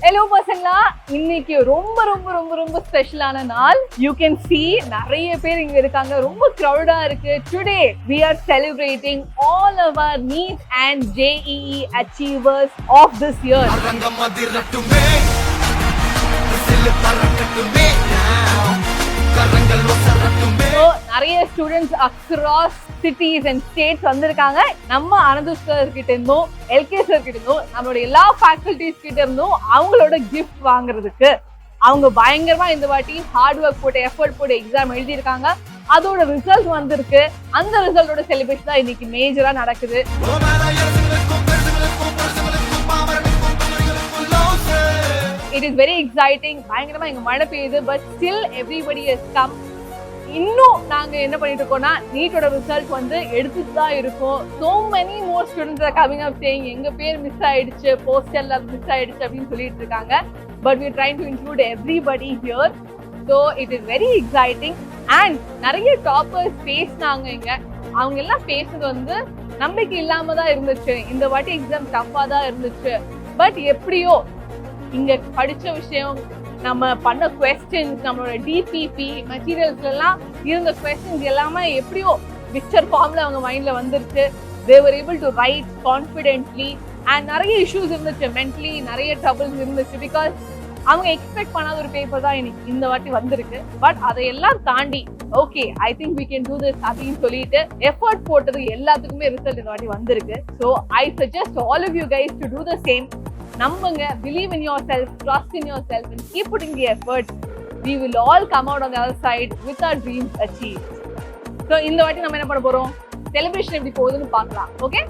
Hello பசங்களா, இன்னைக்கு ரொம்ப ரொம்ப ரொம்ப ரொம்ப ஸ்பெஷலான நாள். You can see நிறைய பேர் இங்க இருக்காங்க, ரொம்ப crowdா இருக்கு. Today we are celebrating all of our NEET and JEE achievers of this year. So நிறைய students across cities and states வந்திருக்காங்க. நம்ம அனந்தூர் சார் கிட்ட இருந்தும் எல்கே சார் கிட்ட இருந்தும் நம்மளோட எல்லா ஃபேக்கல்டிஸ் கிட்ட இருந்தும் அவங்களோட கிஃப்ட் வாங்குறதுக்கு அவங்க பயங்கரமா இந்த வாட்டி ஹார்ட் ஒர்க் போட்டு எஃபர்ட் போட்டு எக்ஸாம் எழுதியிருக்காங்க. அதோட ரிசல்ட் வந்திருக்கு. அந்த ரிசல்ட்டோட செலிப்ரேஷன் தான் இன்னைக்கு மேஜரா நடக்குது. It is very exciting. பயங்கரமா இங்க மழை பெய்யுது. But still everybody has come. இன்னும் நாங்க என்ன பண்ணிட்டு இருக்கோம்னா நீட்டோட ரிசல்ட் வந்து எடுத்துட்டு தான் இருக்கோம். So many more students are coming up saying எங்க பேர் மிஸ் ஆயிடுச்சு, போஸ்டர்ல மிஸ் ஆயிடுச்சு அப்படின்னு சொல்லிட்டு இருக்காங்க. But we are trying to include everybody here. So it is very exciting. And நிறைய டாப்பர்ஸ் பேசினாங்க இங்க. அவங்க எல்லாம் பேசுறது வந்து நம்பிக்கை இல்லாம தான் இருந்துச்சு. இந்த வாட்டி எக்ஸாம் டஃப்பா தான் இருந்துச்சு. பட் எப்படியோ இங்க படிச்ச விஷயம், நம்ம பண்ண கொஸ்டின்ஸ், நம்மளோட டிபிபி மெட்டீரியல்ஸ்ல எல்லாம் இருந்த கொஸ்டின்ஸ் எல்லாமே எப்படியோ பிக்சர் ஃபார்ம்ல அவங்க மைண்ட்ல வந்துருச்சு. they were able to write confidently and நிறைய இஷ்யூஸ் இருந்துச்சு, மென்டலி நிறைய ட்ரபிள்ஸ் இருந்துச்சு. பிகாஸ் அவங்க எக்ஸ்பெக்ட் பண்ணாத ஒரு பேப்பர் தான் எனக்கு இந்த வாட்டி வந்திருக்கு. பட் அதையெல்லாம் தாண்டி okay I think we can do this அப்படின்னு சொல்லிட்டு எஃபர்ட் போட்டது எல்லாத்துக்குமே ரிசல்ட் இந்த வாட்டி வந்திருக்கு. So I suggest all of you guys to do the same. நம்புங்க, believe in yourself, trust in yourself and keep putting the effort. We will all come out on the other side with our dreams achieved. So இந்த வாட்டி நம்ம என்ன பண்ண போறோம், celebration எப்படி போகுதுன்னு பார்க்கலாம். ஓகே.